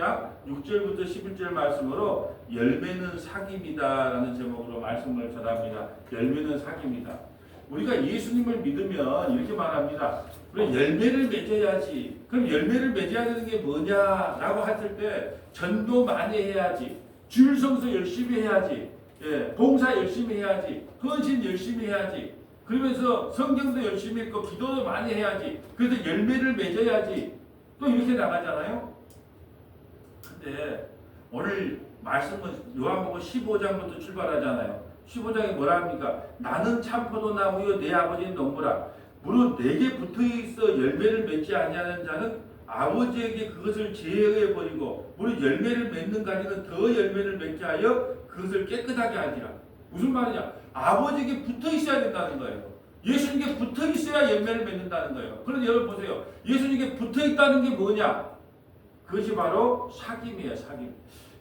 4장 6절부터 11절 말씀으로 열매는 사귐이다라는 제목으로 말씀을 전합니다. 열매는 사귐이다. 우리가 예수님을 믿으면 이렇게 말합니다. 우리 열매를 맺어야지. 그럼 열매를 맺어야 되는 게 뭐냐라고 했을 때 전도 많이 해야지. 주일 성수 열심히 해야지. 예, 봉사 열심히 해야지. 헌신 열심히 해야지. 그러면서 성경도 열심히 읽고 기도도 많이 해야지. 그래서 열매를 맺어야지. 또 이렇게 나가잖아요. 근데 오늘 말씀은 요한복음 15장부터 출발하잖아요. 15장에 뭐라 합니까? 나는 참 포도나무요 내 아버지는 농부라. 무릇 내게 붙어있어 열매를 맺지 아니하는 자는 아버지에게 그것을 제어해 버리고 무릇 열매를 맺는 가지는 더 열매를 맺게 하여 그것을 깨끗하게 하리라. 무슨 말이냐? 아버지에게 붙어 있어야 된다는 거예요. 예수님께 붙어 있어야 열매를 맺는다는 거예요. 그런데 여러분 보세요. 예수님께 붙어 있다는 게 뭐냐? 그것이 바로 사귐이에요. 사귐.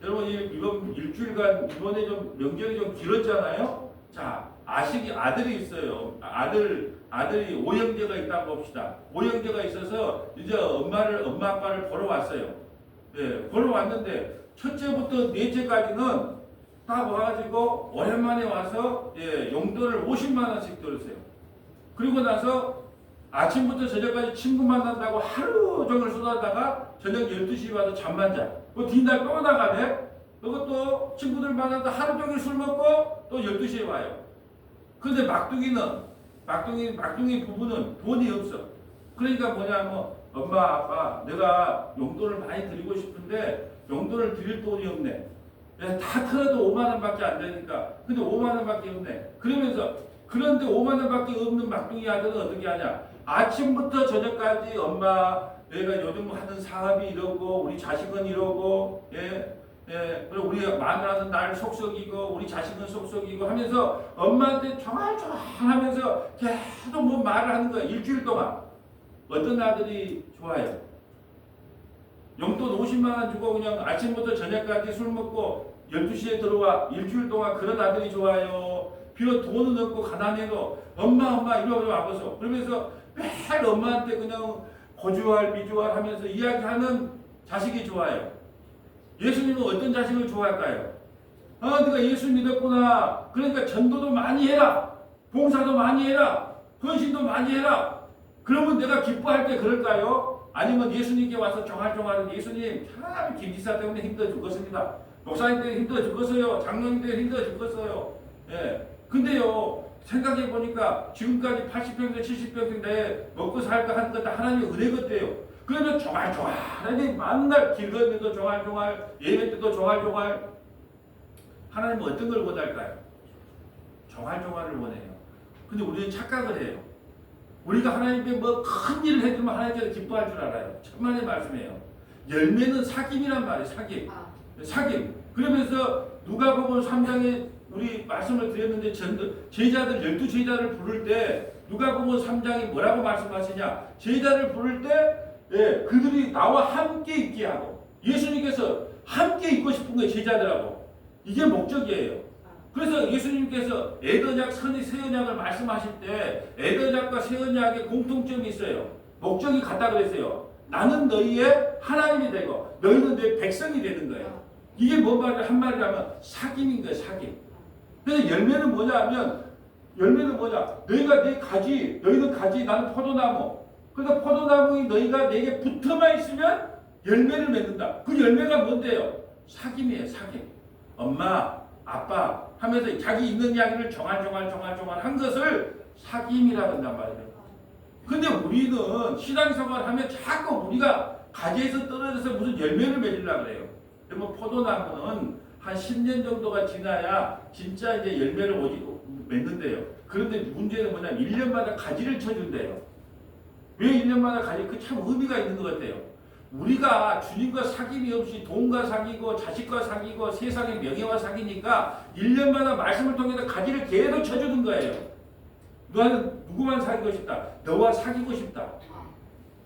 여러분 이번 일주일간 이번에 좀 명절이 좀 길었잖아요. 자, 아들이 있어요. 아들이 오형제가 있다고 봅시다. 오형제가 있어서 이제 엄마 아빠를 보러 왔어요. 예, 보러 왔는데 첫째부터 넷째까지는 딱 와가지고 오랜만에 와서 예, 용돈을 50만 원씩 들었어요. 그리고 나서 아침부터 저녁까지 친구 만난다고 하루 종일 쏟아다가 저녁 12시에 와서 잠만 자. 그 뒷날 또 나가네. 그것도 친구들 만나다 하루 종일 술 먹고 또 12시에 와요. 그런데 막둥이 부부는 돈이 없어. 그러니까 뭐냐면 엄마 아빠 내가 용돈을 많이 드리고 싶은데 용돈을 드릴 돈이 없네. 다 틀어도 5만 원밖에 안 되니까. 근데 5만 원밖에 없네. 그런데 5만 원밖에 없는 막둥이 아들은 어떻게 하냐? 아침부터 저녁까지 엄마 내가 요즘 하는 사업이 이러고 우리 자식은 이러고 그리고 우리 마누라는 날 속썩이고 우리 자식은 속썩이고 하면서 엄마한테 정말 하면서 계속 뭐 말을 하는 거야. 일주일 동안. 어떤 아들이 좋아요? 용돈 50만 원 주고 그냥 아침부터 저녁까지 술 먹고 12시에 들어와. 일주일 동안 그런 아들이 좋아요. 비록 돈은 없고 가난해도 엄마 이러고 와보소. 그러면서 매일 엄마한테 그냥 고주할 미주할 하면서 이야기하는 자식이 좋아요. 예수님은 어떤 자식을 좋아할까요? 네가 예수 믿었구나. 그러니까 전도도 많이 해라. 봉사도 많이 해라. 헌신도 많이 해라. 그러면 내가 기뻐할 때 그럴까요? 아니면 예수님께 와서 종알종알은 예수님 참 김지사 때문에 힘들어 죽겠습니다. 목사님 때문에 힘들어 죽겠어요. 장로님 때문에 힘들어 죽겠어요. 예. 근데요. 생각해 보니까 지금까지 80평생 70평생 내 먹고 살까 하는 것 다 하나님의 은혜 같대요. 그러면 종알종알하니 만날 길 건너도 종알종알 예배 때도 종알종알. 하나님은 어떤 걸 원할까요? 종알종알을 원해요. 근데 우리는 착각을 해요. 우리가 하나님께 뭐 큰 일을 해주면 하나님께서 기뻐할 줄 알아요. 천만의 말씀이에요. 열매는 사귐이란 말이에요. 사귐. 그러면서 누가복음 3장에 우리 말씀을 드렸는데 제자들 12제자를 부를 때 누가복음 3장이 뭐라고 말씀하시냐? 제자를 부를 때 그들이 나와 함께 있게 하고 예수님께서 함께 있고 싶은 거예요. 제자들하고. 이게 목적이에요. 그래서 예수님께서 에더작, 새언약을 말씀하실 때 에더작과 새언약의 공통점이 있어요. 목적이 같다 그랬어요. 나는 너희의 하나님이 되고 너희는 내 백성이 되는 거예요. 이게 뭔 말이야? 한마디로 하면 사귐인 거예요. 사귐. 그래서 열매는 뭐냐? 너희가 내 가지, 너희는 가지, 나는 포도나무. 그래서 포도나무인 너희가 내게 붙어만 있으면 열매를 맺는다. 그 열매가 뭔데요? 사귐이에요. 사귐. 엄마, 아빠 하면서 자기 있는 이야기를 종알종알 한 것을 사귐이라고 한단 말이에요. 근데 우리는 신앙생활 하면 자꾸 우리가 가지에서 떨어져서 무슨 열매를 맺으려고 그래요. 그러면 포도나무는 한 10년 정도가 지나야 진짜 이제 열매를 맺는데요. 그런데 문제는 뭐냐면 1년마다 가지를 쳐준대요. 왜 1년마다 가지? 그 참 의미가 있는 것 같아요. 우리가 주님과 사귐이 없이 돈과 사귀고 자식과 사귀고 세상의 명예와 사귀니까 1년마다 말씀을 통해서 가지를 계속 쳐주는 거예요. 너는 누구만 사귀고 싶다. 너와 사귀고 싶다.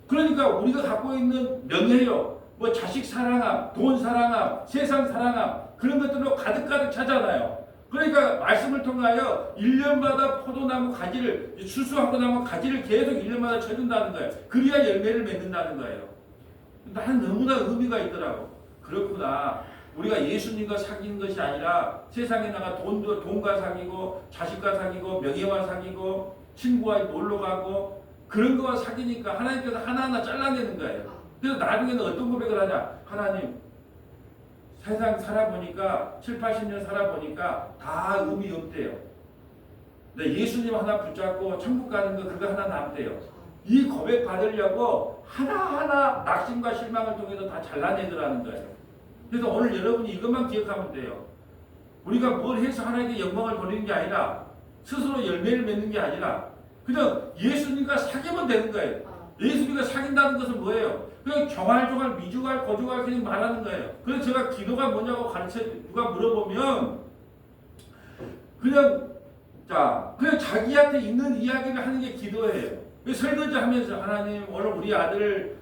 그러니까 우리가 갖고 있는 명예요. 뭐 자식 사랑함, 돈 사랑함, 세상 사랑함 그런 것들로 가득 차잖아요. 그러니까 말씀을 통하여 1년마다 포도나무 가지를 추수하고 나면 가지를 계속 1년마다 쳐준다는 거예요. 그래야 열매를 맺는다는 거예요. 나는 너무나 의미가 있더라고. 그렇구나. 우리가 예수님과 사귀는 것이 아니라 세상에 나가 돈과 사귀고 자식과 사귀고 명예와 사귀고 친구와 놀러 가고 그런 거와 사귀니까 하나님께서 하나하나 잘라내는 거예요. 그래서 나중에는 어떤 고백을 하냐. 하나님 세상 살아보니까 7, 80년 살아보니까 다 의미 없대요. 근데 예수님 하나 붙잡고 천국 가는 거 그거 하나 남대요. 이 고백 받으려고 하나하나 낙심과 실망을 통해서 다 잘라내더라는 거예요. 그래서 오늘 여러분이 이것만 기억하면 돼요. 우리가 뭘 해서 하나님께 영광을 돌리는 게 아니라 스스로 열매를 맺는 게 아니라 그냥 예수님과 사귀면 되는 거예요. 예수님과 사귄다는 것은 뭐예요? 그냥 종알종알 미주알 거주알 그냥 말하는 거예요. 그래서 제가 기도가 뭐냐고 누가 물어보면 그냥 자기한테 있는 이야기를 하는 게 기도예요. 설거지 하면서 하나님 오늘 우리 아들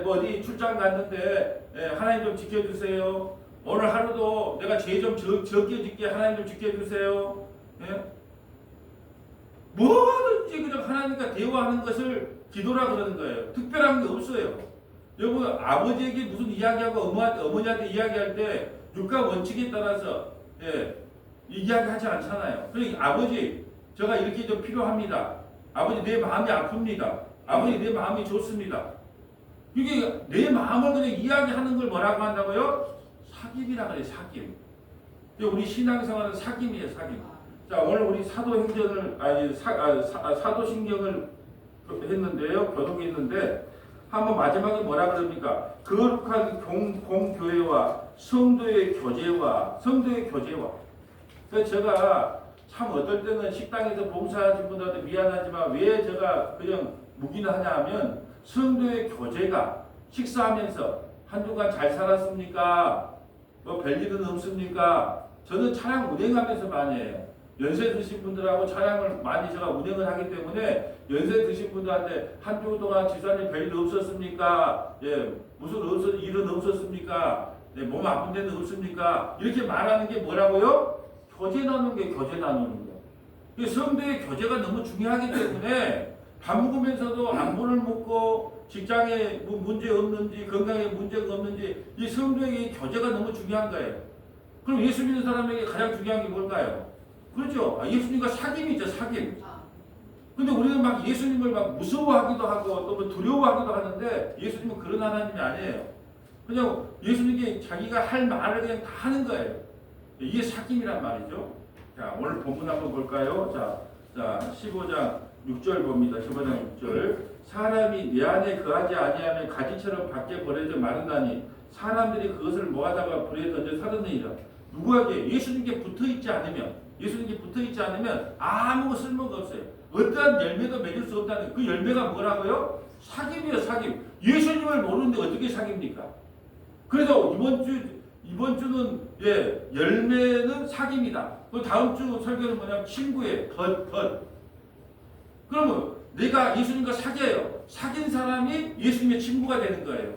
어디 출장 갔는데 하나님 좀 지켜주세요. 오늘 하루도 내가 죄 좀 적게 짓게 하나님 좀 지켜주세요. 뭐든지 그냥 하나님과 대화하는 것을 기도라 그러는 거예요. 특별한 게 없어요. 여러분 아버지에게 무슨 이야기하고 어머니한테 이야기할 때 육가 원칙에 따라서 이야기하지 않잖아요. 그러니까 아버지 제가 이렇게 좀 필요합니다. 아버지 내 마음이 아픕니다. 아버지 내 마음이 좋습니다. 이게 내 마음을 그냥 이야기하는 걸 뭐라고 한다고요? 사귐이라 그래요. 사귐. 우리 신앙생활은 사귐이에요. 사귐. 자 오늘 우리 사도신경을 했는데요. 교독했는데 한번 마지막에 뭐라 그럽니까? 거룩한 공교회와 성도의 교제와 그래서 제가 참 어떨 때는 식당에서 봉사하신 분들한테 미안하지만 왜 제가 그냥 묵인하냐 하면 성도의 교제가 식사하면서 한동안 잘 살았습니까? 뭐 별일은 없습니까? 저는 차량 운행하면서 많이 해요. 연세 드신 분들하고 차량을 많이 제가 운행을 하기 때문에 연세 드신 분들한테 한 주 동안 집사님 별일 없었습니까? 무슨 일은 없었습니까? 몸 아픈 데는 없습니까? 이렇게 말하는 게 뭐라고요? 교제 나누는 게 교제 나누는 거예요. 성도의 교제가 너무 중요하기 때문에 밥 먹으면서도 안부를 묻고 직장에 뭐 문제 없는지 건강에 문제가 없는지 이 성도에게 교제가 너무 중요한 거예요. 그럼 예수 믿는 사람에게 가장 중요한 게 뭘까요? 그렇죠. 예수님과 사귐이죠. 사귐. 근데 우리는 막 예수님을 막 무서워하기도 하고 또 뭐 두려워하기도 하는데 예수님은 그런 하나님이 아니에요. 그냥 예수님께 자기가 할 말을 그냥 다 하는 거예요. 이게 사귐이란 말이죠. 자, 오늘 본문 한번 볼까요? 자, 15장 6절 봅니다. 15장 6절. 사람이 내 안에 거하지 아니하면 가지처럼 밖에 버려져 마르나니 사람들이 그것을 모아다가 불에 던져 사르느니라. 누구에게? 예수님께 붙어있지 않으면 아무 쓸모가 없어요. 어떠한 열매도 맺을 수 없다는 그 열매가 뭐라고요? 사귐이에요. 사귐. 예수님을 모르는데 어떻게 사귐입니까? 그래서 이번 주는 열매는 사귐이다. 그 다음 주 설교는 뭐냐면 친구예요. 덧. 그러면 내가 예수님과 사귀어요. 사귄 사람이 예수님의 친구가 되는 거예요.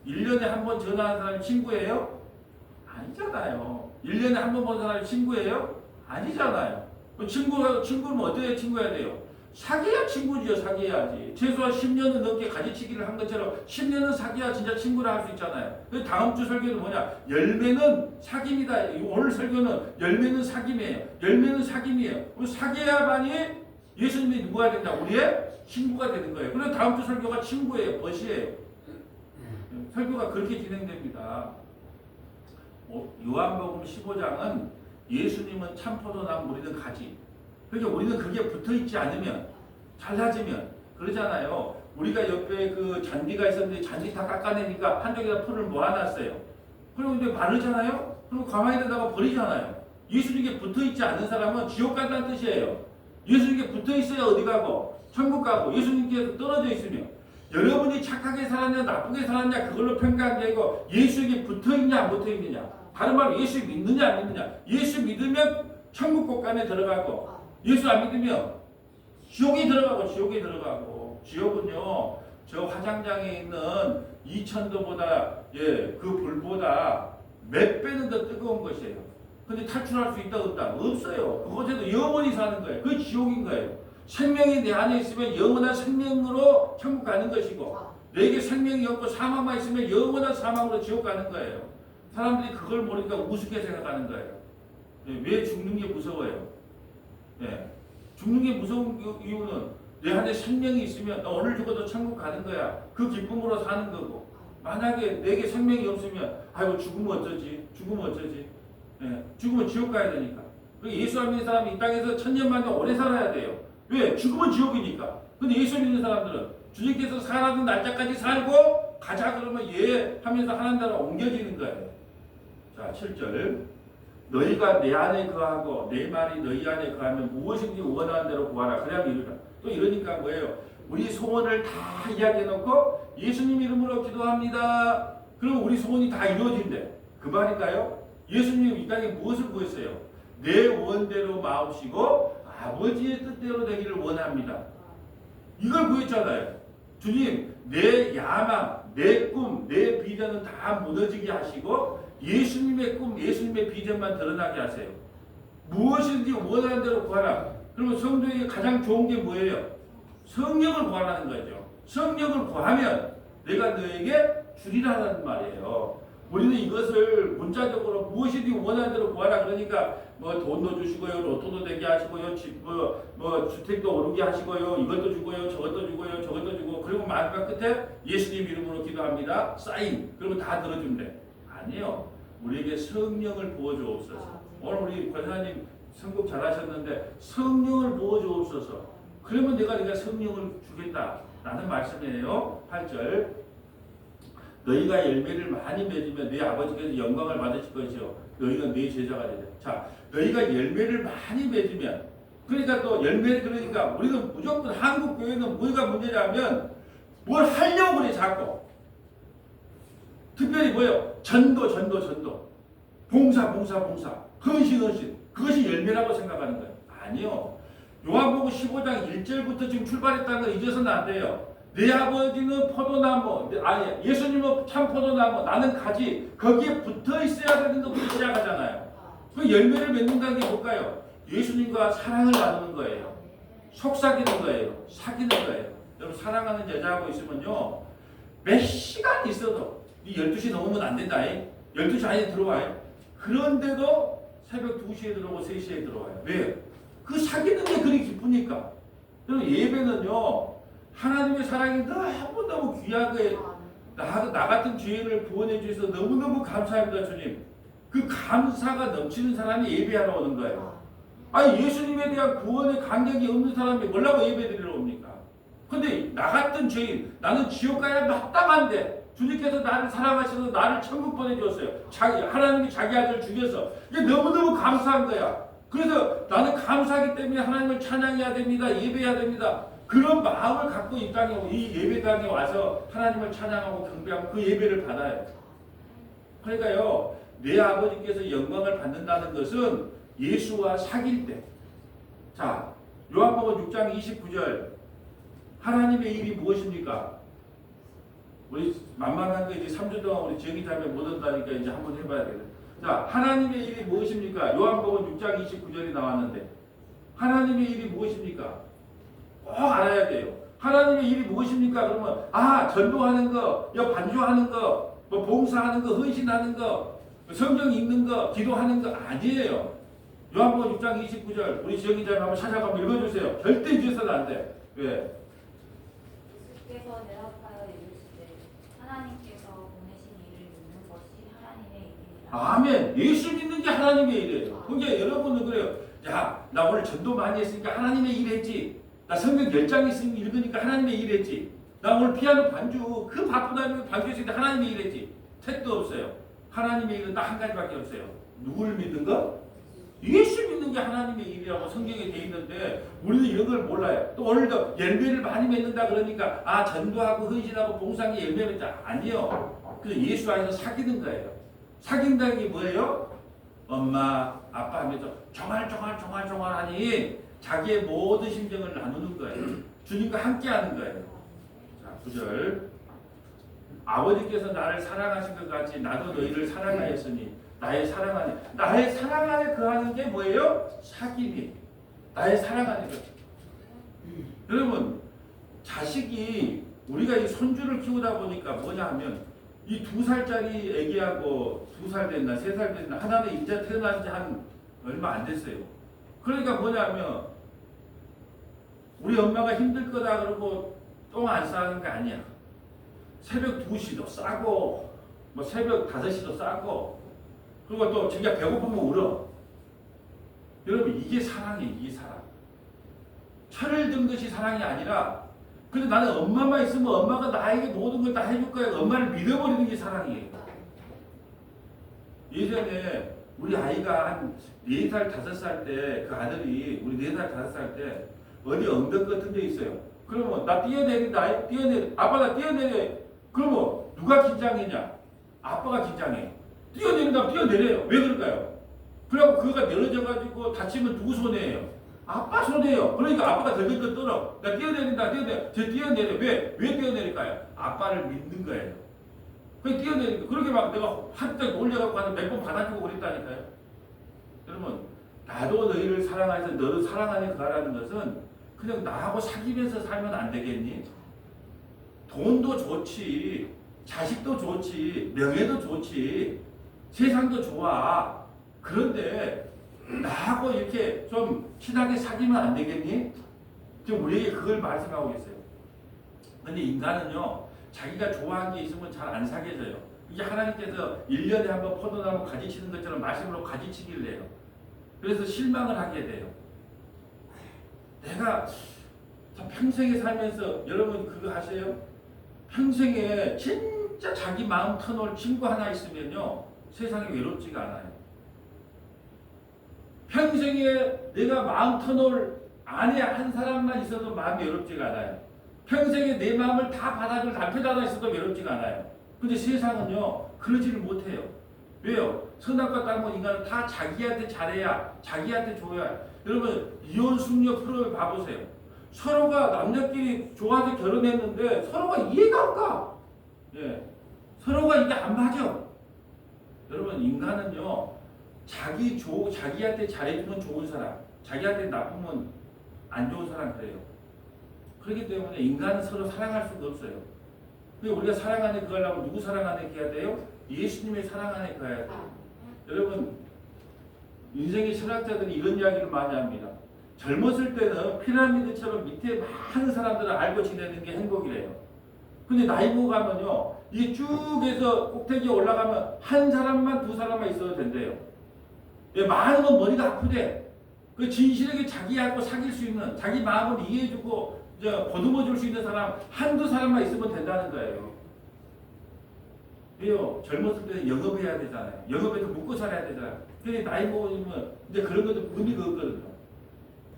1년에 한 번 전화하는 사람이 친구예요? 아니잖아요. 1년에 한 번 본 사람이 친구예요? 아니잖아요. 친구는 어떻게 친구해야 돼요? 사귀어야 친구지요. 사귀어야지. 최소한 10년은 넘게 가지치기를 한 것처럼 10년은 사귀어야 진짜 친구라 할 수 있잖아요. 다음 주 설교는 뭐냐? 열매는 사귐이다. 오늘 설교는 열매는 사귐이에요. 열매는 사귐이에요. 사귀어야만이 예수님이 누구가 된다? 우리의 친구가 되는 거예요. 그래서 다음 주 설교가 친구예요. 벗이에요. 설교가 그렇게 진행됩니다. 요한복음 15장은 예수님은 참포도나무, 우리는 가지. 그러니까 우리는 그게 붙어있지 않으면, 잘라지면, 그러잖아요. 우리가 옆에 그 잔디가 있었는데 잔디 다 깎아내니까 한쪽에다 풀을 모아놨어요. 그럼 근데 마르잖아요? 그럼 가만히 있다가 버리잖아요. 예수님께 붙어있지 않은 사람은 지옥 간다는 뜻이에요. 예수님께 붙어있어야 어디 가고, 천국 가고, 예수님께 떨어져 있으면. 여러분이 착하게 살았냐, 나쁘게 살았냐, 그걸로 평가한 게 아니고, 예수에게 붙어있냐, 안 붙어있느냐. 다른 말로 예수 믿느냐, 안 믿느냐. 예수 믿으면 천국 곳간에 들어가고, 예수 안 믿으면 지옥에 들어가고. 지옥은요, 저 화장장에 있는 이천도보다, 그 불보다 몇 배는 더 뜨거운 것이에요. 근데 탈출할 수 있다, 없다? 없어요. 그곳에도 영원히 사는 거예요. 그게 지옥인 거예요. 생명이 내 안에 있으면 영원한 생명으로 천국 가는 것이고, 내게 생명이 없고 사망만 있으면 영원한 사망으로 지옥 가는 거예요. 사람들이 그걸 모르니까 우습게 생각하는 거예요. 예, 왜 죽는 게 무서워요? 예, 죽는 게 무서운 이유는 내 안에 생명이 있으면 나 오늘 죽어도 천국 가는 거야. 그 기쁨으로 사는 거고. 만약에 내게 생명이 없으면 아이고 죽으면 어쩌지? 죽으면 어쩌지? 예, 죽으면 지옥 가야 되니까. 예수 안 믿는 사람이 이 땅에서 천년만년 오래 살아야 돼요. 왜? 죽으면 지옥이니까. 근데 예수 믿는 사람들은 주님께서 살아는 날짜까지 살고 가자 그러면 예 하면서 하나님 나라 옮겨지는 거예요. 자, 7절. 너희가 내 안에 거하고 내 말이 너희 안에 거하면 무엇인지 원하는 대로 구하라. 그래야 이루라. 또 이러니까 뭐예요? 우리 소원을 다 이야기해놓고 예수님 이름으로 기도합니다. 그럼 우리 소원이 다 이루어진대. 그 말인가요? 예수님이 이 땅에 무엇을 구했어요? 내 원대로 마옵시고 아버지의 뜻대로 되기를 원합니다. 이걸 구했잖아요. 주님, 내 야망, 내 꿈, 내 비전은 다 무너지게 하시고 예수님의 꿈, 예수님의 비전만 드러나게 하세요. 무엇인지 원하는 대로 구하라. 그러면 성도에게 가장 좋은 게 뭐예요? 성령을 구하라는 거죠. 성령을 구하면 내가 너에게 주리라는 말이에요. 우리는 이것을 문자적으로 무엇이든 원하는 대로 구하라 그러니까 뭐 돈도 주시고요, 로또도 되게 하시고요, 주택도 오르게 하시고요, 이것도 주고요, 저것도 주고요, 저것도 주고 그리고 마지막 끝에 예수님 이름으로 기도합니다. 사인. 그러면 다 들어준대. 아니요. 우리에게 성령을 부어주옵소서. 오늘 우리 권사님 선곡 잘하셨는데 성령을 부어주옵소서. 그러면 내가 성령을 주겠다라는 말씀이에요. 8절. 너희가 열매를 많이 맺으면 네 아버지께서 영광을 받으실 것이요 너희가 네 제자가 되리라. 자, 너희가 열매를 많이 맺으면 그러니까 또 열매를 그러니까 우리는 무조건 한국 교회는 뭐가 문제냐면 뭘 하려고 그래 자꾸. 특별히 뭐예요? 전도 봉사 헌신 그것이 열매라고 생각하는 거예요. 아니요. 요한복음 15장 1절부터 지금 출발했다는 걸 잊어서는 안 돼요. 내 아버지는 포도나무, 아니 예수님은 참 포도나무, 나는 가지. 거기에 붙어 있어야 되는 것부터 시작하잖아요. 그 열매를 맺는다는 게 뭘까요? 예수님과 사랑을 나누는 거예요. 속삭이는 거예요. 사귀는 거예요. 여러분 사랑하는 여자하고 있으면요. 몇 시간 있어도 이 12시 넘으면 안 된다. 12시 안에 들어와요. 그런데도 새벽 2시에 들어오고 3시에 들어와요. 왜요? 그 사귀는 게 그리 기쁘니까. 그럼 예배는요. 하나님의 사랑이 너무너무 귀하게 나 같은 죄인을 구원해 주셔서 너무너무 감사합니다. 주님. 그 감사가 넘치는 사람이 예배하러 오는 거예요. 아니 예수님에 대한 구원의 감격이 없는 사람이 뭐라고 예배드리러 옵니까? 근데 나 같은 죄인, 나는 지옥 가야 마땅한데 주님께서 나를 사랑하셔서 나를 천국 보내주었어요. 하나님이 자기 아들을 죽여서 이게 너무너무 감사한 거야. 그래서 나는 감사하기 때문에 하나님을 찬양해야 됩니다. 예배해야 됩니다. 그런 마음을 갖고 이 예배당에 와서 하나님을 찬양하고 경배하고 그 예배를 받아요. 그러니까요, 내 아버지께서 영광을 받는다는 것은 예수와 사귈 때. 자, 요한복음 6장 29절. 하나님의 일이 무엇입니까? 우리 만만한 거 이제 3주 동안 우리 지영이 자매 못 온다니까 이제 한번 해봐야 되겠다. 자, 하나님의 일이 무엇입니까? 요한복음 6장 29절이 나왔는데 하나님의 일이 무엇입니까? 꼭 알아야 돼요. 하나님의 일이 무엇입니까? 그러면 전도하는 거, 반주하는 거, 뭐 봉사하는 거, 헌신하는 거, 성경 읽는 거, 기도하는 거 아니에요. 요한복음 6장 29절 우리 지영이 자매 한번 찾아가면 읽어주세요. 절대 잊어서는 안 돼. 왜? 예수께서 대답하여 이르시되 하나님께서 보내신 일을 믿는 것이 하나님의 일이니라. 아멘. 예수 믿는 게 하나님의 일이에요. 그러니까 여러분은 그래요. 야, 나 오늘 전도 많이 했으니까 하나님의 일 했지. 나 성경 10장 있으면 읽으니까 하나님의 일 했지. 나 오늘 피아노 반주 그 바쁘다는 반주했으니까 하나님의 일 했지. 택도 없어요. 하나님의 일은 딱 한 가지밖에 없어요. 누구를 믿는 거? 예수 믿는 게 하나님의 일이라고 성경에 돼 있는데 우리는 이런 걸 몰라요. 또 오늘도 열매를 많이 맺는다 그러니까 전도하고 헌신하고 봉사하기 열매 맺자. 아니요. 그래서 예수 안에서 사귀는 거예요. 사귄다는 게 뭐예요? 엄마, 아빠 하면서 종알종알하니 자기의 모든 심정을 나누는 거예요. 주님과 함께 하는 거예요. 자, 9절. 아버지께서 나를 사랑하신 것 같이 나도 너희를 사랑하였으니 나의 사랑 안에 거하는 게 뭐예요? 사귐이. 나의 사랑 안에 거. 여러분, 자식이 우리가 이 손주를 키우다 보니까 뭐냐 하면 이 2살짜리 애기하고 2살 됐나 3살 됐나 하나는 이제 태어난 지 한 얼마 안 됐어요. 그러니까 뭐냐면 우리 엄마가 힘들 거다 그러고 똥 안 싸는 게 아니야. 새벽 2시도 싸고 뭐 새벽 5시도 싸고 그리고 또 자기가 배고프면 울어. 여러분 이게 사랑이에요. 이게 사랑. 철을 든 것이 사랑이 아니라 근데 나는 엄마만 있으면 엄마가 나에게 모든 걸 다 해줄 거야. 엄마를 믿어버리는 게 사랑이에요. 예전에 우리 아이가 한 4살, 5살 때 그 아들이 우리 4살, 5살 때 어디 언덕 같은 데 있어요. 그러면 나 뛰어내린다. 아빠 나 뛰어내려. 그러면 누가 긴장했냐? 아빠가 긴장해. 뛰어내린다면 뛰어내려요. 왜 그럴까요? 그래갖고 그거가 늘어져가지고 다치면 누구 손해예요? 아빠 손해예요. 그러니까 아빠가 덜덜덜 떨어. 나 뛰어내린다. 저 뛰어내려. 왜 뛰어내릴까요? 아빠를 믿는 거예요. 그게 뛰어내리니까 그렇게 막 내가 한때 놀려갖고 한 몇 번 받아주고 그랬다니까요. 여러분 나도 너희를 사랑해서 너를 사랑하는 거라는 것은 그냥 나하고 사귀면서 살면 안 되겠니? 돈도 좋지, 자식도 좋지, 명예도 좋지, 세상도 좋아. 그런데 나하고 이렇게 좀 친하게 사귀면 안 되겠니? 지금 우리에게 그걸 말씀하고 계세요. 근데 인간은요, 자기가 좋아하는 게 있으면 잘 안 사귀어져요. 이게 하나님께서 1년에 한번 포도나무 가지치는 것처럼 말씀으로 가지치기를 해요. 그래서 실망을 하게 돼요. 내가 평생에 살면서 여러분 그거 아세요? 평생에 진짜 자기 마음 터놓을 친구 하나 있으면요 세상에 외롭지가 않아요. 평생에 내가 마음 터놓을 아내 한 사람만 있어도 마음이 외롭지가 않아요. 평생에 내 마음을 다 받아줄 남편 하나 있어도 외롭지가 않아요. 근데 세상은요 그러지를 못해요. 왜요? 선악과 땅은 인간은 다 자기한테 잘해야 자기한테 줘야. 여러분 이혼 숙녀 프로를 봐보세요. 서로가 남녀끼리 좋아서 결혼했는데 서로가 이해가 안 가. 예, 서로가 이게 안 맞아. 여러분 인간은요 자기한테 잘해주면 좋은 사람, 자기한테 나쁘면 안 좋은 사람 그래요. 그렇기 때문에 인간은 서로 사랑할 수가 없어요. 근데 우리가 사랑 안에 거하려면 누구 사랑 안에 거해야 돼요? 예수님의 사랑 안에 거해야 돼요. 여러분 인생의 철학자들이 이런 이야기를 많이 합니다. 젊었을 때는 피라미드처럼 밑에 많은 사람들을 알고 지내는 게 행복이래요. 근데 나이 먹어가면요 이게 쭉 해서 꼭대기에 올라가면 한 사람만 두 사람만 있어도 된대요. 예, 많은 건 머리가 아프대. 그 진실하게 자기하고 사귈 수 있는, 자기 마음을 이해해주고 보듬어 줄 수 있는 사람 한두 사람만 있으면 된다는 거예요. 왜요? 젊었을 때는 영업해야 되잖아요. 영업해서 먹고 살아야 되잖아요. 근데 나이 먹으면 이제 그런 것도 의미가 없거든요.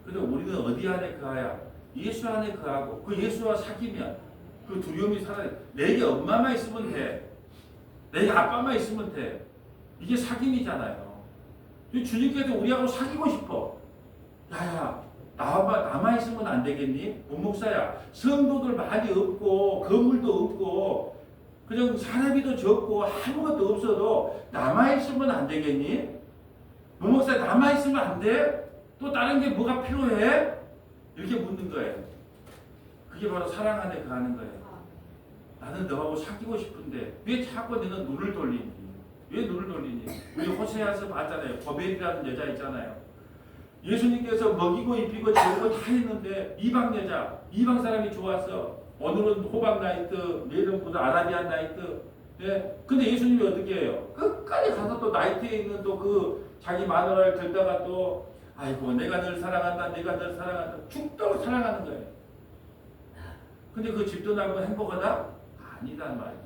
근데 우리는 어디 안에 거하야? 예수 안에 거하고 그 예수와 사귀면 그 두려움이 사라져. 내게 엄마만 있으면 돼. 내게 아빠만 있으면 돼. 이게 사귐이잖아요. 주님께서 우리하고 사귀고 싶어. 야야 나만 있으면 안 되겠니? 목사야 성도들 많이 없고 건물도 없고 그냥 사람이도 적고 아무것도 없어도 남아 있으면 안 되겠니? 목사 남아 있으면 안 돼? 또 다른 게 뭐가 필요해? 이렇게 묻는 거예요. 그게 바로 사랑 안에 거하는 거예요. 나는 너하고 사귀고 싶은데 왜 자꾸 너는 눈을 돌리니? 왜 눈을 돌리니? 우리 호세아서 봤잖아요. 고멜이라는 여자 있잖아요. 예수님께서 먹이고 입히고 재우고 다 했는데 이방 여자, 이방 사람이 좋았어. 오늘은 호박 나이트, 내일은 무슨 아라비안 나이트. 예. 근데 예수님이 어떻게 해요? 끝까지 가서 또 나이트에 있는 또 그 자기 마누라를 들다가 또 아이고 내가 널 사랑한다, 내가 널 사랑한다. 죽도록 사랑하는 거예요. 근데 그 집도 나고 행복하다? 아니단 말이죠.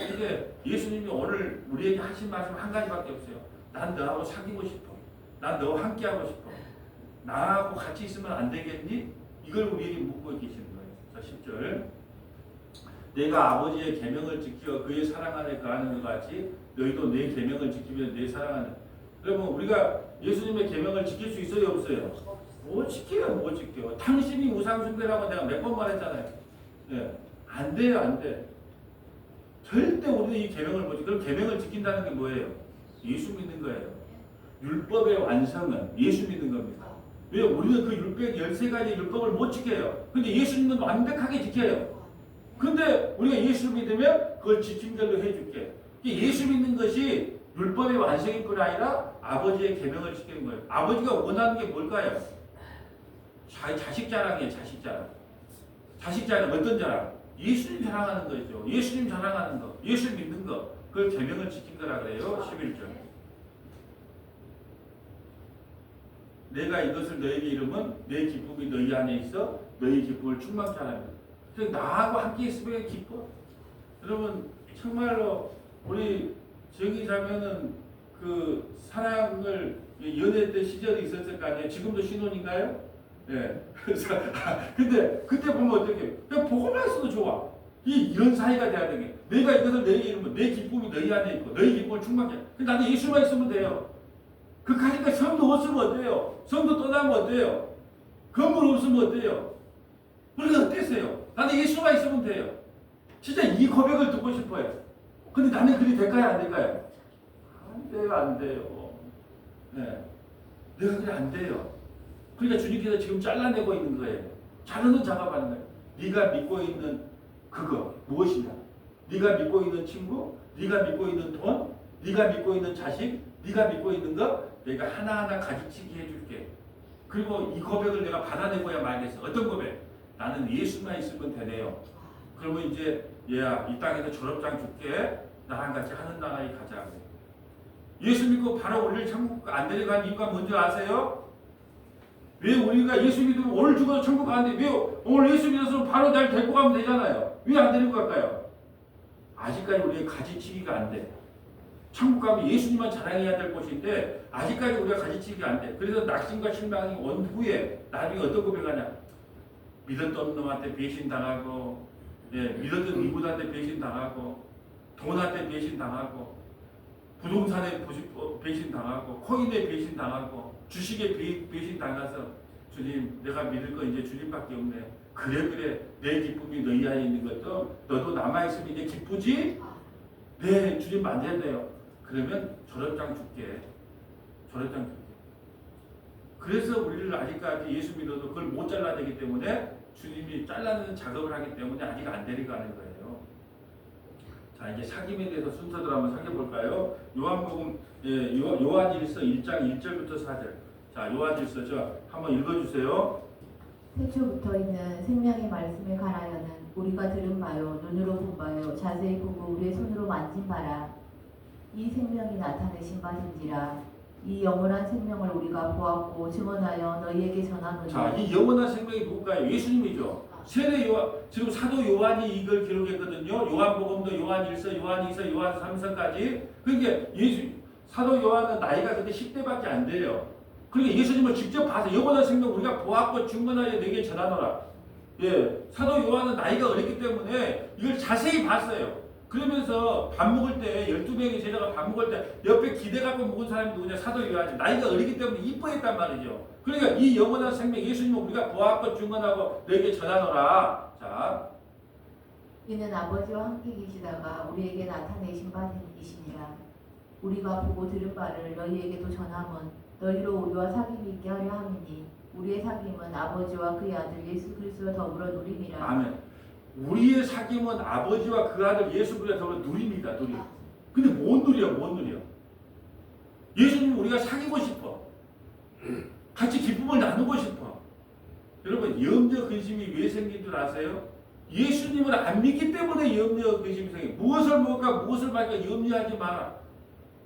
근데 예수님이 오늘 우리에게 하신 말씀 한 가지밖에 없어요. 난 너하고 사귀고 싶어. 난 너와 함께 하고 싶어. 나하고 같이 있으면 안 되겠니? 이걸 우리에게 묻고 계시는 거예요. 자, 10절. 내가 아버지의 계명을 지켜 그의 사랑 안에 거하는 것 같이 너희도 내 계명을 지키면 내 사랑 안에. 여러분 우리가 예수님의 계명을 지킬 수 있어요, 없어요? 못 지켜요, 못 지켜. 당신이 우상숭배라고 내가 몇 번 말했잖아요. 예, 안 돼요, 안 돼. 절대 우리는 이 계명을 못 지켜. 그럼 계명을 지킨다는 게 뭐예요? 예수 믿는 거예요. 율법의 완성은 예수 믿는 겁니다. 왜? 우리는 그 율법 13가지 율법을 못 지켜요. 근데 예수님은 완벽하게 지켜요. 근데 우리가 예수 믿으면 그걸 지침대로 해줄게. 예수 믿는 것이 율법의 완성일 뿐 아니라 아버지의 계명을 지키는 거예요. 아버지가 원하는 게 뭘까요? 자식 자랑이에요. 자식 자랑. 자식 자랑 어떤 자랑? 예수님 자랑하는 거죠. 예수님 자랑하는 거. 예수 믿는 거. 그걸 계명을 지킨 거라 그래요. 11절. 내가 이것을 너에게 이르면 내 기쁨이 너희 안에 있어 너희 기쁨을 충만케 하라. 그래서 나하고 함께 있으면 기뻐. 여러분 정말로 우리 정희 자매는 그 사랑을 연애 때 시절이 있었을 거 아니에요. 지금도 신혼인가요? 예. 그래서 근데 그때 보면 어떻게? 그냥 보고만 있어도 좋아. 이런 사이가 돼야 되는 게. 내가 이것을 너에게 이르면 내 기쁨이 너희 안에 있고 너희 기쁨을 충만케. 나는 예수만 있으면 돼요. 그까짓까 성도 없으면 어때요? 성도 떠나면 어때요? 건물 없으면 어때요? 우리가 어땠어요? 나는 예수만 있으면 돼요. 진짜 이 고백을 듣고 싶어요. 근데 나는 그리 될까요? 안 될까요? 안 돼요. 안 돼요. 네. 내가 그래 안 돼요. 그러니까 주님께서 지금 잘라내고 있는 거예요. 자르는 작업하는 거예요. 네가 믿고 있는 그거 무엇이냐? 네가 믿고 있는 친구, 네가 믿고 있는 돈, 네가 믿고 있는 자식, 네가 믿고 있는 거 내가 하나하나 가지치기 해줄게. 그리고 이 고백을 내가 받아내고야 말겠어. 어떤 고백? 나는 예수만 있으면 되네요. 그러면 이제 얘야 이 땅에서 졸업장 줄게. 나랑 같이 하늘나라에 가자. 예수 믿고 바로 우리를 천국 안 데려간 이유가 뭔지 아세요? 왜 우리가 예수 믿으면 오늘 죽어서 천국 가는데 왜 오늘 예수 믿어서 바로 날 데리고 가면 되잖아요. 왜 안 데리고 갈까요? 아직까지 우리의 가지치기가 안 돼. 천국 가면 예수님만 자랑해야 될 곳인데 아직까지 우리가 가지치기가 안 돼. 그래서 낙심과 실망이 온 후에 나중에 어떤 고백하냐? 믿었던 놈한테 배신당하고 믿었던 이분한테 배신당하고 돈한테 배신당하고 부동산에 배신당하고 코인에 배신당하고 주식에 배신당해서 주님 내가 믿을 거 이제 주님밖에 없네. 그래 내 기쁨이 너희 안에 있는 것도 너도 남아있으면 이제 기쁘지? 네 주님 만져야 돼요. 그러면 졸업장 줄게. 졸업장 줄게. 그래서 우리를 아직까지 예수 믿어도 그걸 못 잘라내기 때문에 주님이 잘라내는 작업을 하기 때문에 아직 안 데려가는 거예요. 자 이제 사귐에 대해서 순서대로 한번 살펴볼까요? 요한복음 요한일서 1장 1절부터 4절. 자 요한일서 저 한번 읽어주세요. 태초부터 있는 생명의 말씀에 관하여는 우리가 들은 바요 눈으로 본 바요 자세히 보고 우리의 손으로 만진 바라. 이 생명이 나타내신 바인지라. 이 영원한 생명을 우리가 보았고 증언하여 너희에게 전하노니. 자, 이 영원한 생명이 누굴까요? 예수님이죠. 세례 요한, 지금 사도 요한이 이걸 기록했거든요. 요한복음도 요한일서, 요한이서, 요한 3서까지. 그러니까 사도 요한은 나이가 그때 10대밖에 안 돼요. 그러니까 예수님을 직접 봐서 영원한 생명 우리가 보았고 증언하여 너희에게 전하노라. 예, 사도 요한은 나이가 어렸기 때문에 이걸 자세히 봤어요. 그러면서 밥 먹을 때 12명의 제자가 밥 먹을 때 옆에 기대 갖고 먹은 사람이 누구냐? 사도 요한이. 나이가 어리기 때문에 이뻐했단 말이죠. 그러니까 이 영원한 생명 예수님을 우리가 보았고 증언하고 너에게 전하노라. 자, 이는 아버지와 함께 계시다가 우리에게 나타내신 바이시니라. 우리가 보고 들은 바를 너희에게도 전함은 너희로 우리와 사귐이 있게 하려 함이니 우리의 사귐은 아버지와 그의 아들 예수 그리스도와 더불어 누림이라. 아멘. 우리의 사귐은 아버지와 그 아들 예수 그리스도와 더불어 누립니다. 누림. 근데 못 누려, 못 누려. 예수님 우리가 사귀고 싶어. 같이 기쁨을 나누고 싶어. 여러분 염려 근심이 왜 생긴 줄 아세요? 예수님을 안 믿기 때문에 염려 근심이 생겨. 무엇을 먹을까 무엇을 마실까 염려하지 마라.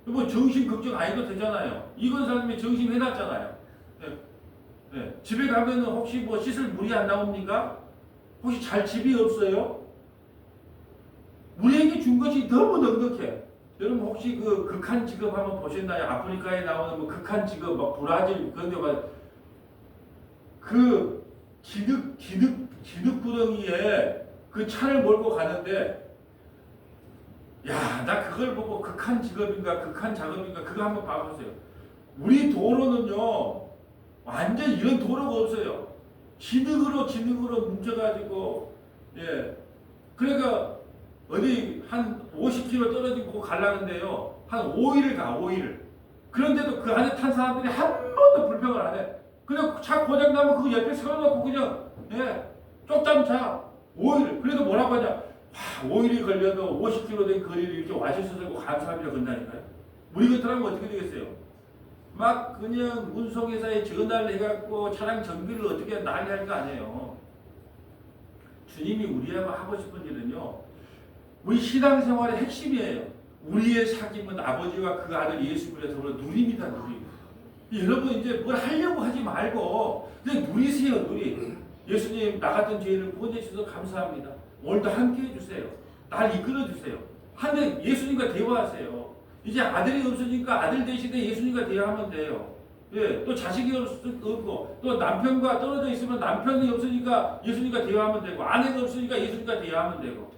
뭐 정신 걱정 안 해도 되잖아요. 이건 사람이 정신 해놨잖아요. 네. 네. 집에 가면은 혹시 뭐 씻을 물이 안 나옵니까? 혹시 잘 집이 없어요? 우리에게 준 것이 너무 넉넉해. 여러분 혹시 그 극한 직업 한번 보셨나요? 아프리카에 나오는 뭐 극한 직업, 막 브라질 그런 데 막 그 기득부덩이에 그 차를 몰고 가는데 야, 나 그걸 보고 극한 직업인가 극한 작업인가 그거 한번 봐보세요. 우리 도로는요 완전 이런 도로가 없어요. 진흙으로 뭉쳐가지고 예 그러니까 어디 한 50km 떨어진 곳 가려는데요 한 5일을 가 5일을. 그런데도 그 안에 탄 사람들이 한 번도 불평을 안 해. 그냥 차 고장나면 그 옆에 세워놓고 그냥 쪽잠 자 5일을. 그래도 뭐라고 하냐? 5일이 걸려도 50km 된 거리를 이렇게 와주셔서 감사합니다 건다니까요. 우리 같으면 어떻게 되겠어요? 막 그냥 운송회사에 전화를 해갖고 차량 정비를 어떻게 난리 할 거 아니에요. 주님이 우리하고 하고 싶은 일은요, 우리 신앙생활의 핵심이에요. 우리의 사귐은 아버지와 그 아들 예수 그리스도 더불어 누립니다. 누림. 여러분 이제 뭘 하려고 하지 말고 그냥 누리세요. 누리. 예수님 나 같은 죄인을 구원해 주셔서 감사합니다. 오늘도 함께 해주세요. 날 이끌어 주세요. 한데 예수님과 대화하세요. 이제 아들이 없으니까 아들 대신에 예수님과 대화하면 돼요. 예, 또 자식이 없고 또 남편과 떨어져 있으면 남편이 없으니까 예수님과 대화하면 되고 아내가 없으니까 예수님과 대화하면 되고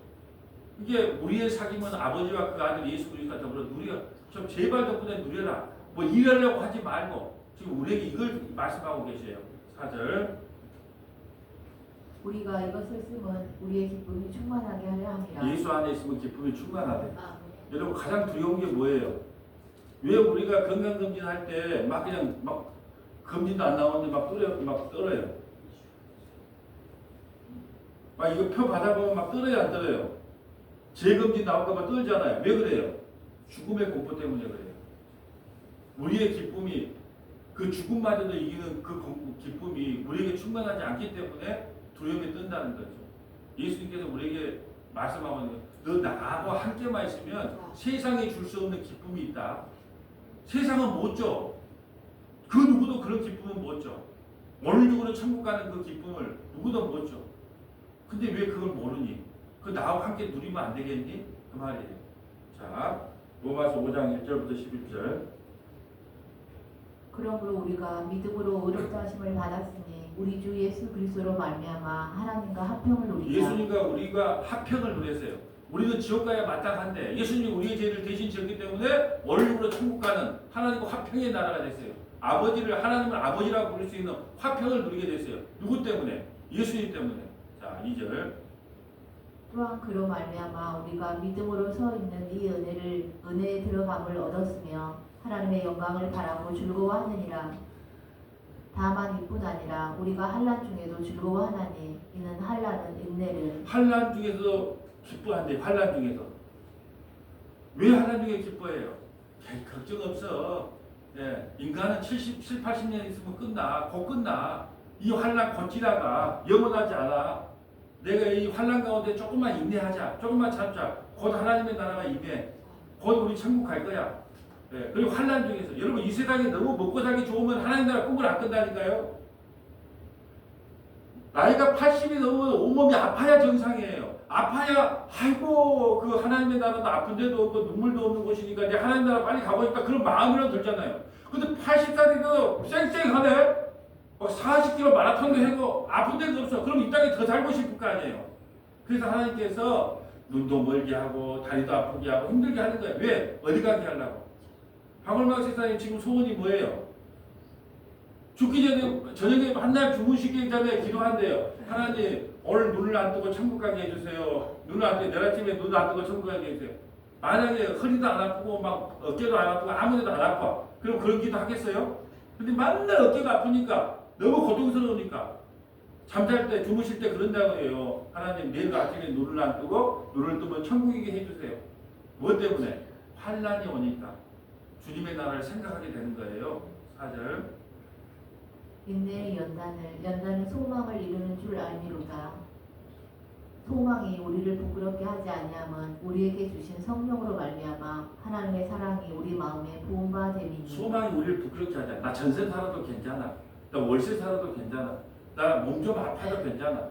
이게 우리의 사귐은 아버지와 그 아들 예수 그리스도와 더불어 누려. 좀 제발 덕분에 누려라. 뭐 일하려고 하지 말고 지금 우리에게 이걸 말씀하고 계세요. 4절. 우리가 이것을 쓰면 우리의 기쁨이 충만하게 하려 함이라. 예수 안에 있으면 기쁨이 충만하대. 아, 여러분 가장 두려운 게 뭐예요? 왜 우리가 건강검진 할 때 막 그냥 막 검진도 안 나오는데 막 떨어요. 막 이거 표 받아보면 막 떨어요 안 떨어요? 재검진 나올까봐 떨잖아요. 왜 그래요? 죽음의 공포 때문에 그래요. 우리의 기쁨이 그 죽음마저도 이기는 그 기쁨이 우리에게 충만하지 않기 때문에 두려움에 뜬다는 거죠. 예수님께서 우리에게 말씀하고 있는 거예요. 너 나하고 함께만 있으면 세상에 줄 수 없는 기쁨이 있다. 세상은 못 줘. 그 누구도 그런 기쁨은 못 줘. 오늘적으로 천국 가는 그 기쁨을 누구도 못 줘. 근데 왜 그걸 모르니? 그 나하고 함께 누리면 안 되겠니? 그 말이에요. 자, 로마서 5장 1절부터 11절. 그러므로 우리가 믿음으로 의롭다 하심을 받았으니 우리 주 예수 그리스도로 말미암아 하나님과 화평을 누리자. 예수님과 우리가 화평을 누렸어요. 우리는 지옥 가야 마땅한데 예수님이 우리의 죄를 대신 지었기 때문에 원룸으로 천국 가는 하나님과 화평의 나라가 됐어요. 아버지를 하나님을 아버지라고 부를 수 있는 화평을 누리게 됐어요. 누구 때문에? 예수님 때문에. 자, 2절. 또한 그로 말미암아 우리가 믿음으로 서 있는 이 은혜에 들어감을 얻었으며 하나님의 영광을 바라고 즐거워하느니라. 다만 이뿐 아니라 우리가 환난 중에도 즐거워하나니 이는 환난은 인내를. 환난 중에서 기뻐한대. 환난 중에서. 왜 환난 중에 기뻐해요? 걱정 없어. 예, 인간은 70, 80년 있으면 끝나. 곧 끝나. 이 환난 곧 지나가. 영원하지 않아. 내가 이 환난 가운데 조금만 인내하자. 조금만 참자. 곧 하나님의 나라가 임해. 곧 우리 천국 갈 거야. 예, 그리고 환난 중에서 여러분 이 세상에 너무 먹고 살기 좋으면 하나님 나라 꿈을 안 꾼다니까요. 나이가 80이 넘으면 온몸이 아파야 정상이에요. 아파야 아이고 그 하나님의 나라도 아픈데도 없고 눈물도 없는 곳이니까 이제 하나님 나라 빨리 가고 싶다 그런 마음이라도 들잖아요. 근데 80살이도 쌩쌩하네. 막 40km 마라톤도 해도 아픈 데가 없어. 그럼 이 땅에 더 살고 싶을 거 아니에요. 그래서 하나님께서 눈도 멀게 하고 다리도 아프게 하고 힘들게 하는 거예요. 왜? 어디 가게 하려고. 박월막 세상에 지금 소원이 뭐예요? 죽기 전에 저녁에 한날 주무시기 전에 기도한대요. 하나님 오늘 눈을 안 뜨고 천국 가게 해주세요. 눈을 안 뜨고 내일 아침에 눈을 안 뜨고 천국 가게 해주세요. 만약에 허리도 안 아프고 막 어깨도 안 아프고 아무데도 안 아파. 그럼 그런 기도 하겠어요? 근데 맨날 어깨가 아프니까 너무 고통스러우니까 잠잘 때 주무실 때 그런다고 해요. 하나님 내일 아침에 눈을 안 뜨고 눈을 뜨면 천국이게 해주세요. 무엇 때문에? 환난이 오니까 주님의 나라를 생각하게 되는 거예요. 4절. 인내의 연단은 소망을 이루는 줄 알미로다. 소망이 우리를 부끄럽게 하지 아니함은 우리에게 주신 성령으로 말미암아 하나님의 사랑이 우리 마음에 부음바 됨이니. 소망이 우리를 부끄럽게 하지 않아. 나 전세 살아도 괜찮아. 나 월세 살아도 괜찮아. 나 몸 좀 아파도 괜찮아.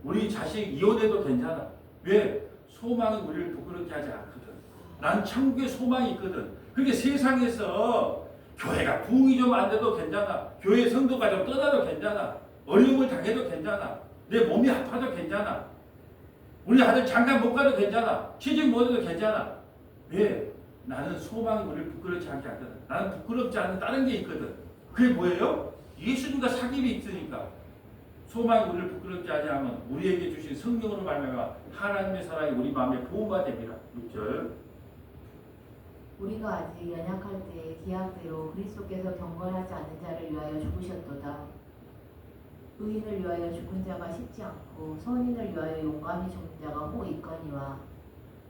우리 자식 이혼해도 괜찮아. 왜? 소망이 우리를 부끄럽게 하지 않거든. 난 천국에 소망이 있거든. 그게 세상에서 교회가 부흥이 좀 안 돼도 괜찮아. 교회 성도가 좀 떠나도 괜찮아. 어려움을 당해도 괜찮아. 내 몸이 아파도 괜찮아. 우리 아들 장가 못 가도 괜찮아. 취직 못 해도 괜찮아. 왜? 나는 소망이 우리를 부끄럽지 않게 하거든. 나는 부끄럽지 않은 다른 게 있거든. 그게 뭐예요? 예수님과 사귐이 있으니까. 소망이 우리를 부끄럽지 하지 않으면 우리에게 주신 성령으로 말미암아 하나님의 사랑이 우리 마음에 보호가 됩니다. 6절. 우리가 아직 연약할 때 기약대로 그리스도께서 경건하지 않은 자를 위하여 죽으셨도다. 의인을 위하여 죽은 자가 쉽지 않고 선인을 위하여 용감히 죽는 자가 혹 있거니와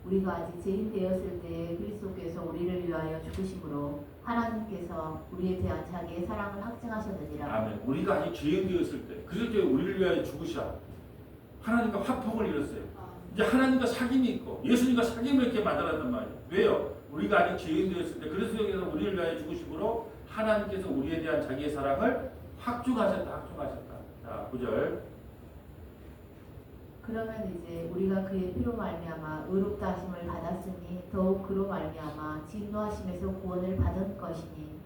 우리가 아직 죄인 되었을 때에 그리스도께서 우리를 위하여 죽으심으로 하나님께서 우리에 대한 자기의 사랑을 확증하셨느니라. 아멘. 우리가 아직 죄인 되었을 때 그리스도의 우리를 위하여 죽으셔. 하나님과 화평을 이뤘어요. 이제 하나님과 사귐이 있고 예수님과 사귐을 이렇게 만들었단 말이에요. 왜요? 우리가 아직 죄인 되었을 때 그리스도께서 우리를 위하여 죽으심으로 하나님께서 우리에 대한 자기의 사랑을 확증하셨다. 자, 9절. 그러면 이제 우리가 그의 피로 말미암아 의롭다 하심을 받았으니 더욱 그로 말미암아 진노하심에서 구원을 받은 것이니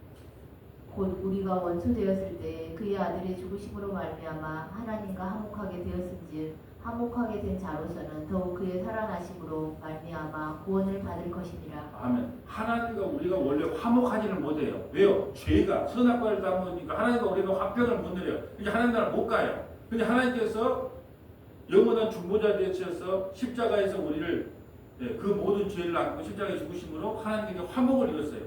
곧 우리가 원수 되었을 때 그의 아들의 죽으심으로 말미암아 하나님과 화목하게 되었은즉 화목하게 된 자로서는 더욱 그의 살아나심으로 말미암아 구원을 받을 것이니라. 아멘. 하나님과 우리가 원래 화목하지는 못해요. 왜요? 죄가 선악과를 담으니까 하나님과 우리가 화평을 못 누려요. 이제 하나님 나라 못 가요. 근데 하나님께서 영원한 중보자 되셔서 십자가에서 우리를 그 모든 죄를 안고 십자가에 죽으심으로 하나님께 화목을 이뤘어요.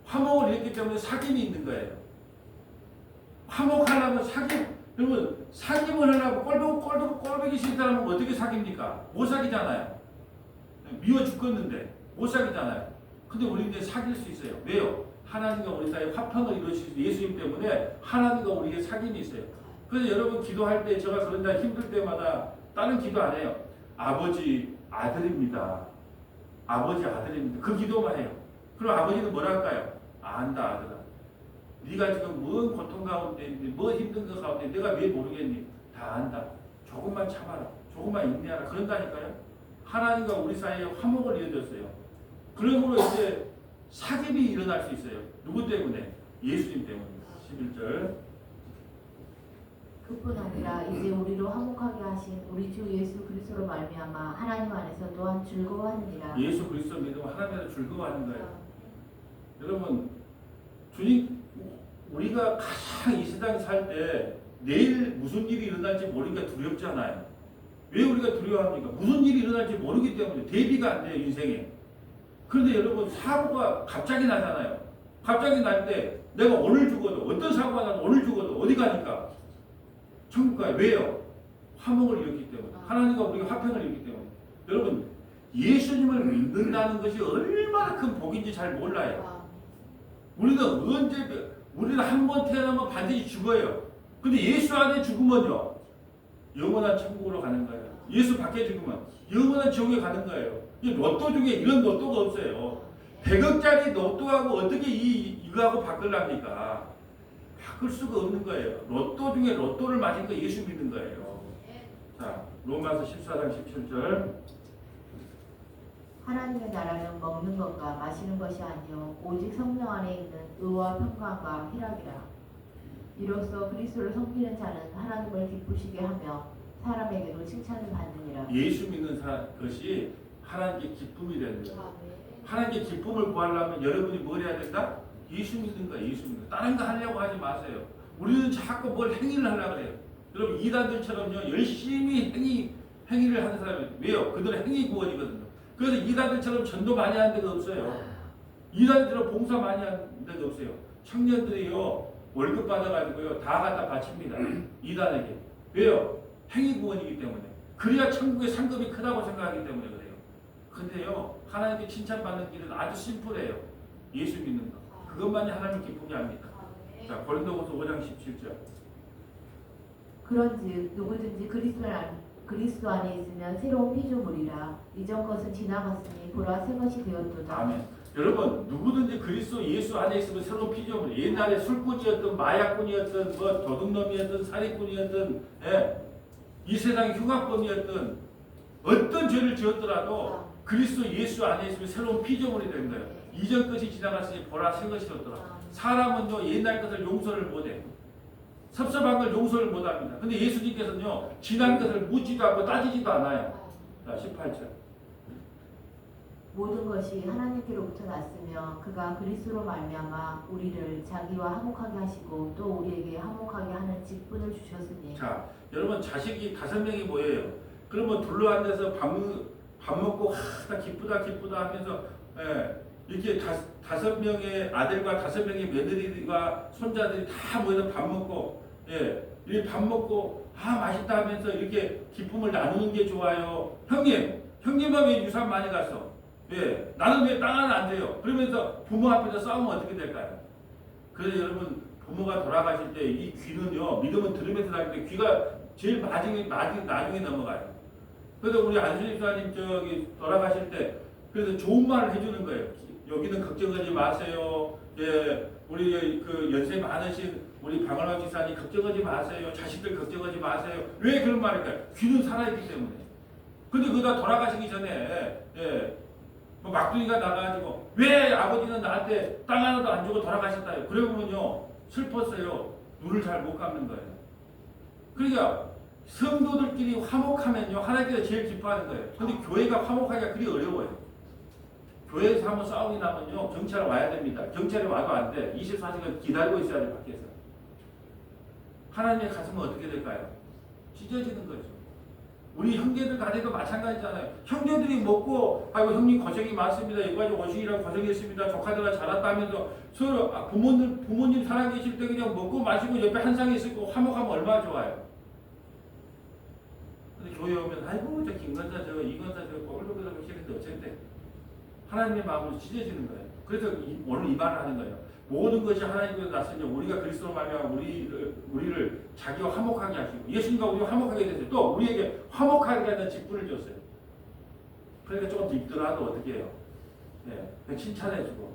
화목을 이뤘기 때문에 사귐이 있는 거예요. 화목하려면 사귐. 여러분 사귐을 하려고 꼴보기 싫은 사람은 어떻게 사깁니까? 못 사귀잖아요. 미워 죽겠는데 못 사귀잖아요. 근데 우리 이제 사귈 수 있어요. 왜요? 하나님과 우리 사이에 화평을 이루시는 예수님 때문에 하나님과 우리에게 사귐이 있어요. 그래서 여러분 기도할 때 제가 그런 날 힘들 때마다 다른 기도 안 해요. 아버지 아들입니다. 아버지 아들입니다. 그 기도만 해요. 그럼 아버지는 뭐라 할까요? 안다 아들아. 네가 지금 뭔 고통 가운데 있니? 뭐 힘든 거 가운데 내가 왜 모르겠니? 다 안다. 조금만 참아라. 조금만 인내하라. 그런다니까요. 하나님과 우리 사이에 화목을 이어졌어요. 그러므로 이제 사귐이 일어날 수 있어요. 누구 때문에? 예수님 때문입니다. 11절. 그뿐 아니라 이제 우리로 화목하게 하신 우리 주 예수 그리스도로 말미암아 하나님 안에서 또한 즐거워하느니라. 예수 그리스도 믿으면 하나님 안에서 즐거워하는 거예요. 여러분 주님 우리가 가장 이 세상에 살 때 내일 무슨 일이 일어날지 모르니까 두렵잖아요. 왜 우리가 두려워합니까? 무슨 일이 일어날지 모르기 때문에 대비가 안 돼요 인생에. 그런데 여러분 사고가 갑자기 나잖아요. 갑자기 날 때 내가 오늘 죽어도 어떤 사고가 나도 오늘 죽어도 어디 가니까? 천국 가요. 왜요? 화목을 이뤘기 때문에. 하나님과 우리가 화평을 이뤘기 때문에. 여러분 예수님을 믿는다는 것이 얼마나 큰 복인지 잘 몰라요. 우리는 한 번 태어나면 반드시 죽어요. 근데 예수 안에 죽으면요 영원한 천국으로 가는 거예요. 예수 밖에 죽으면 영원한 지옥에 가는 거예요. 이 로또 중에 이런 로또가 없어요. 100억짜리 로또하고 어떻게 이거하고 바꾸랍니까? 바꿀 수가 없는 거예요. 로또 중에 로또를 맞은 거 예수 믿는 거예요. 자, 로마서 14장 17절. 하나님의 나라는 먹는 것과 마시는 것이 아니요 오직 성령 안에 있는 의와 평강과 희락이라. 이로써 그리스도를 섬기는 자는 하나님을 기쁘시게 하며 사람에게도 칭찬을 받느니라. 예수 믿는 것이 하나님께 기쁨이 되는 거예요. 하나님께 기쁨을 구하려면 여러분이 뭘 해야 된다? 예수 믿는 거야. 예수 믿는 거. 다른 거 하려고 하지 마세요. 우리는 자꾸 뭘 행위를 하려고 그래요. 여러분 이단들처럼요 열심히 행위를 하는 사람이 왜요? 그들은 행위 구원이거든요. 그래서 이단들처럼 전도 많이 하는 데가 없어요. 이단들처럼 봉사 많이 하는 데가 없어요. 청년들이요 월급 받아가지고요 다 갖다 바칩니다. 이단에게. 왜요? 행위 구원이기 때문에. 그래야 천국의 상급이 크다고 생각하기 때문에 그래요. 근데요 하나님께 칭찬받는 길은 아주 심플해요. 예수 믿는 거. 그것만이 하나님 기쁘게 합니다. 자 고린도후서 5장 17절. 그런즉 누구든지 그리스도 안에 있으면 새로운 피조물이라. 이전 것은 지나갔으니 보라 새 것이 되었도다. 아멘. 여러분 누구든지 그리스도 예수 안에 있으면 새로운 피조물. 옛날에 술꾼이었던 마약꾼이었던 뭐 도둑놈이었던 사기꾼이었던 이 세상의 흉악범이었던 어떤 죄를 지었더라도 그리스도 예수 안에 있으면 새로운 피조물이 되는 거예요. 이전 것이 지나갔으니 보라 새 것이 되었더라. 사람은요 옛날 것을 용서를 못해. 섭섭한 걸 용서를 못합니다. 근데 예수님께서는요 지난 것을 묻지도 않고 따지지도 않아요. 자 18절. 모든 것이 하나님께로부터 났으며 그가 그리스도로 말미암아 우리를 자기와 화목하게 하시고 또 우리에게 화목하게 하는 직분을 주셨으니. 자 여러분 자식이 5명이 모여요. 그러면 둘러앉아서 밥 먹고 나 기쁘다 하면서 이렇게 5명의 아들과 5명의 며느리와 손자들이 다 모여서 밥 먹고 이렇게 밥 먹고 맛있다 하면서 이렇게 기쁨을 나누는 게 좋아요. 형님은 왜 유산 많이 갔어? 왜? 나는 왜 땅 하나 안 돼요? 그러면서 부모 앞에서 싸우면 어떻게 될까요? 그래서 여러분 부모가 돌아가실 때 이 귀는요, 믿음은 들으면서 나는데 귀가 제일 나중에 넘어가요. 그래서 우리 안수님 사님 저기 돌아가실 때 그래서 좋은 말을 해주는 거예요. 여기는 걱정하지 마세요. 예, 우리 그 연세 많으신 우리 박원호 지사님 걱정하지 마세요. 자식들 걱정하지 마세요. 왜 그런 말일까요? 귀는 살아있기 때문에. 근데 그가 돌아가시기 전에 뭐 막둥이가 나가가지고 왜 아버지는 나한테 땅 하나도 안 주고 돌아가셨다요. 그러면요 슬펐어요. 눈을 잘 못 감는 거예요. 그러니까 성도들끼리 화목하면요 하나님께서 제일 기뻐하는 거예요. 근데 교회가 화목하기가 그리 어려워요. 교회에서 한번 싸움이 나면요 경찰 와야 됩니다. 경찰이 와도 안 돼. 24시간 기다리고 있어야 돼 밖에서. 하나님의 가슴은 어떻게 될까요? 찢어지는 거죠. 우리 형제들 간에도 마찬가지잖아요. 형제들이 먹고 아이고 형님 고생이 많습니다. 여기까지 오시기라고 고생했습니다. 조카들아 잘했다면서 서로 부모님 살아계실 때 그냥 먹고 마시고 옆에 한 상이 있고 화목하면 얼마나 좋아요. 근데 교회 오면 아이고 저 김건사 저 이건사 저 꼴로그라고 싫은데 어쨌대. 하나님의 마음으로 찢어지는 거예요. 그래서 오늘 이 말을 하는 거예요. 모든 것이 하나님께서 났으니 우리가 그리스도로 말미암아 우리를 자기와 화목하게 하시고 예수님과 우리와 화목하게 됐어요. 또 우리에게 화목하게 하는 직분을 줬어요. 그러니까 조금 밉더라도 어떻게 해요? 네, 칭찬해주고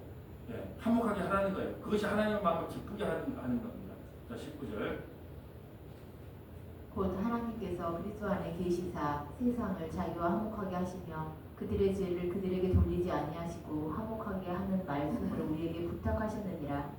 화목하게 하라는 거예요. 그것이 하나님의 마음을 기쁘게 하는 겁니다. 자, 19절. 곧 하나님께서 그리스도 안에 계시사 세상을 자기와 화목하게 하시며 그들의 죄를 그들에게 돌리지 아니하시고 화목하게 하는 말씀을 우리에게 부탁하셨느니라.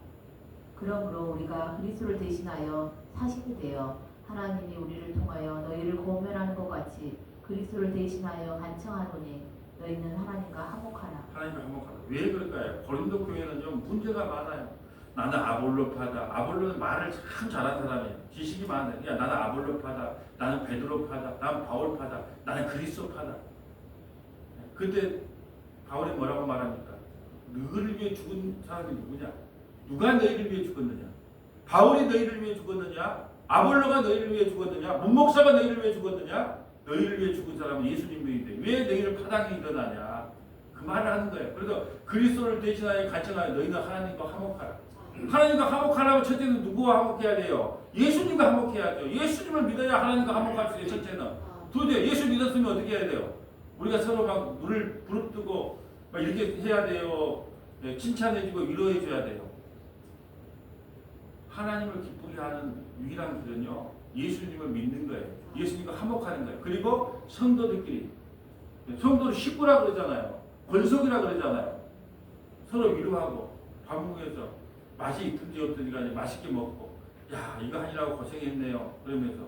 그러므로 우리가 그리스도를 대신하여 사신이 되어 하나님이 우리를 통하여 너희를 고면하는 것 같이 그리스도를 대신하여 간청하노니 너희는 하나님과 화목하라. 하나님과 화목하라. 왜 그럴까요? 고린도 교회는 좀 문제가 많아요. 나는 아볼로파다. 아볼로는 말을 참 잘하는 사람이에요. 지식이 많아요. 야, 나는 아볼로파다. 나는 베드로파다. 나는 바울파다. 나는 그리스도파다. 그때 바울이 뭐라고 말합니까? 너희를 위해 죽은 사람이 누구냐? 누가 너희를 위해 죽었느냐? 바울이 너희를 위해 죽었느냐? 아볼로가 너희를 위해 죽었느냐? 문목사가 너희를 위해 죽었느냐? 너희를 위해 죽은 사람은 예수님인데 왜 너희를 파당에 일어나냐? 그 말을 하는 거예요. 그래서 그리스도를 대신하여 간청하여 너희는 하나님과 화목하라. 하나님과 화목하려면 첫째는 누구와 화목해야 돼요? 예수님과 화목해야죠. 예수님을 믿어야 하나님과 화목할 수 있어요. 첫째는. 둘째, 예수 믿었으면 어떻게 해야 돼요? 우리가 서로 막 눈을 부릅뜨고 막 이렇게 해야 돼요. 칭찬해주고 위로해줘야 돼요. 하나님을 기쁘게 하는 유일한 길은요, 예수님을 믿는 거예요. 예수님과 화목하는 거예요. 그리고 성도들끼리, 성도를 식구라 그러잖아요. 권속이라 그러잖아요. 서로 위로하고 방문에서 맛이 있든지 없든지 간에 맛있게 먹고, 야 이거 하느라고 고생했네요. 그러면서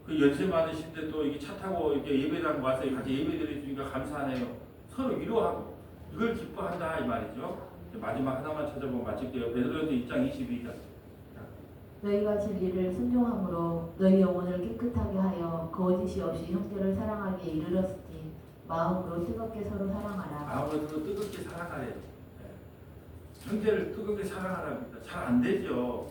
그 연세 많으신데 또 이게 차 타고 이렇게 예배당 와서 같이 예배 드려주니까 감사하네요. 서로 위로하고 이걸 기뻐한다 이 말이죠. 마지막 하나만 찾아보고 마칠게요. 베드로전서 2장 22절. 너희가 진리를 순종함으로 너희 영혼을 깨끗하게 하여 거짓이 없이 형제를 사랑하기에 이르렀으니 마음으로 뜨겁게 서로 사랑하라. 마음으로 뜨겁게 사랑하래요. 형제를 뜨겁게 사랑하랍니다. 잘 안 되죠.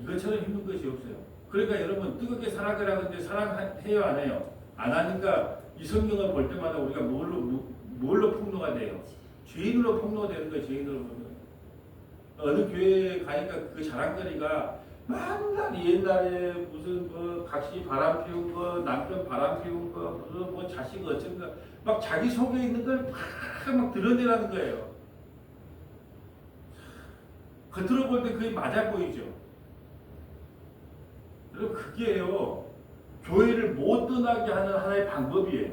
이것처럼 힘든 것이 없어요. 그러니까 여러분 뜨겁게 사랑하라고 하는데 사랑해요 안 해요? 안 하니까 이 성경을 볼 때마다 우리가 뭘로 폭로가 돼요? 죄인으로 폭로가 되는 거예요. 죄인으로 폭로. 어느 교회에 가니까 그 자랑거리가 맨날 옛날에 무슨 뭐 각시 바람 피운 거, 남편 바람 피운 거, 무슨 뭐 자식 어쩐가 막 자기 속에 있는 걸 막 드러내라는 거예요. 겉으로 볼 때 그게 맞아 보이죠. 여러분 그게요 교회를 못 떠나게 하는 하나의 방법이에요.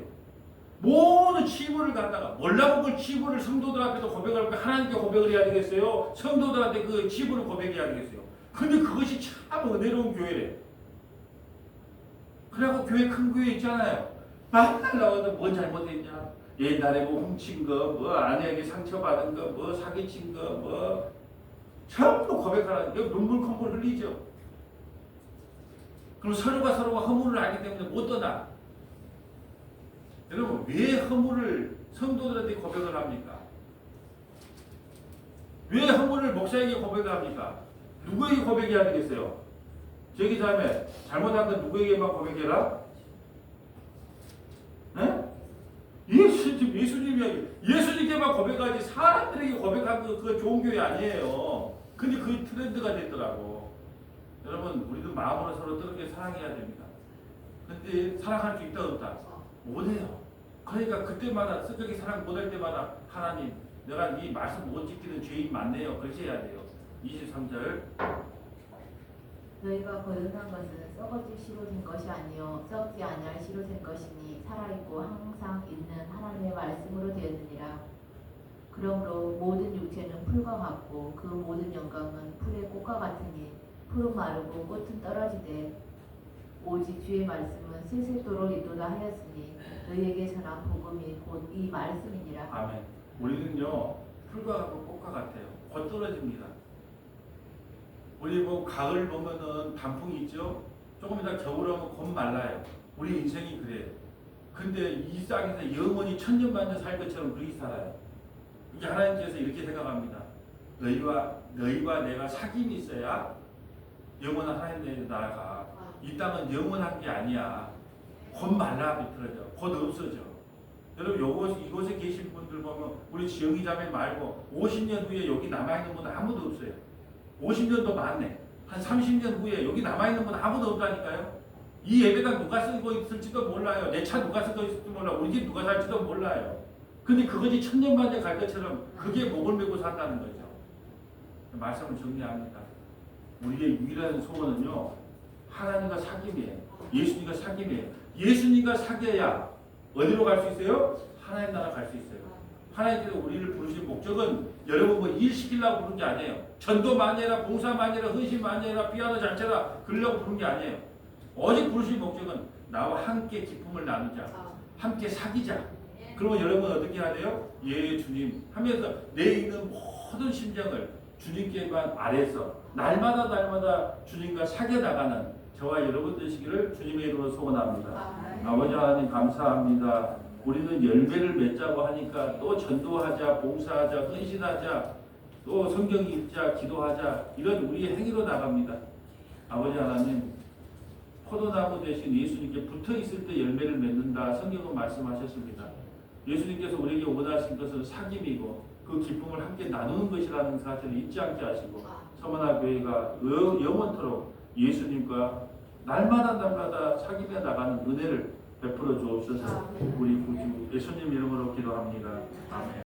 모든 치부를 갖다가 몰라본 걸 치부를 성도들 앞에서 고백할 때 하나님께 고백을 해야 되겠어요? 성도들한테 그 치부를 고백해야 되겠어요? 근데 그것이 참 은혜로운 교회래. 그래갖고 교회 큰 교회 있잖아요. 맨날 나와서 뭐 잘못했냐? 옛날에 뭐 훔친 거, 뭐 아내에게 상처받은 거, 뭐 사기친 거, 뭐 전부 고백하라는 게 눈물 콧물 흘리죠. 그럼 서로가 허물을 알기 때문에 못 떠나. 여러분 왜 허물을 성도들한테 고백을 합니까? 왜 허물을 목사에게 고백을 합니까? 누구에게 고백해야 되겠어요? 저기 자매 잘못한 건 누구에게만 고백해라? 네? 예수님께만 고백하지 사람들에게 고백한 거 그거 좋은 교회 아니에요. 근데 그게 트렌드가 됐더라고. 여러분 우리도 마음으로 서로 뜨겁게 사랑해야 됩니다. 근데 사랑할 수 있다 없다? 못해요. 그러니까 그때마다 성격이 사랑 못할 때마다 하나님 내가 이 말씀 못 지키는 죄인 많네요. 그렇게 해야 돼요. 23절 너희가 거듭난 것은 썩어질 씨로 된 것이 아니요 썩지 아니할 씨로 된 것이니 살아있고 항상 있는 하나님의 말씀으로 되었느니라. 그러므로 모든 육체는 풀과 같고 그 모든 영광은 풀의 꽃과 같으니 풀은 마르고 꽃은 떨어지되 오직 주의 말씀은 슬슬도록 있도다 하였으니 너희에게 전한 복음이 곧 이 말씀이니라. 아멘. 우리는요 풀과 같고 꽃과 같아요. 곧 떨어집니다. 우리 뭐 가을 보면은 단풍이 있죠. 조금 이따 겨울 오면 곧 말라요. 우리 인생이 그래요. 근데 이 땅에서 영원히 천년만년 살 것처럼 그렇게 살아요. 이게 하나님께서 이렇게 생각합니다. 너희와 내가 사귐이 있어야 영원한 하나님의 나라가. 이 땅은 영원한 게 아니야. 곧 말라 비틀어져. 곧 없어져. 여러분 이곳에 계신 분들 보면 우리 지영이 자매 말고 50년 후에 여기 남아있는 분 아무도 없어요. 50년도 많네. 한 30년 후에 여기 남아있는 분 아무도 없다니까요. 이 예배당 누가 쓰고 있을지도 몰라요. 내 차 누가 쓰고 있을지도 몰라요. 우리 집 누가 살지도 몰라요. 근데 그것이 천년만년 갈 것처럼 그게 목을 메고 산다는 거죠. 말씀을 정리합니다. 우리의 유일한 소원은요. 하나님과 사귐이에요. 예수님과 사귐이에요. 예수님과 사귀어야 어디로 갈 수 있어요? 하나님 나라 갈 수 있어요. 하나님께서 우리를 부르신 목적은 여러분 뭐 일 시키려고 부른 게 아니에요. 전도 많이 해라, 봉사 많이 해라, 헌신 많이 해라, 피아노 잘 쳐라 그러려고 부른 게 아니에요. 오직 부르신 목적은 나와 함께 기쁨을 나누자. 함께 사귀자. 그러면 여러분 어떻게 해야 돼요? 예 주님 하면서 내 있는 모든 심정을 주님께만 아래서 날마다 주님과 사귀어 나가는 저와 여러분 되시기를 주님의 이름으로 소원합니다. 아버지 하나님 감사합니다. 우리는 열매를 맺자고 하니까 또 전도하자, 봉사하자, 헌신하자, 또 성경 읽자, 기도하자 이런 우리의 행위로 나갑니다. 아버지 하나님 포도나무 대신 예수님께 붙어있을 때 열매를 맺는다 성경은 말씀하셨습니다. 예수님께서 우리에게 원하신 것은 사귐이고 그 기쁨을 함께 나누는 것이라는 사실을 잊지 않게 하시고 서머나 교회가 영원토록 예수님과 날마다 사귐에 나가는 은혜를 베풀어 주옵소서. 우리 구주 예수님 이름으로 기도합니다. 아멘.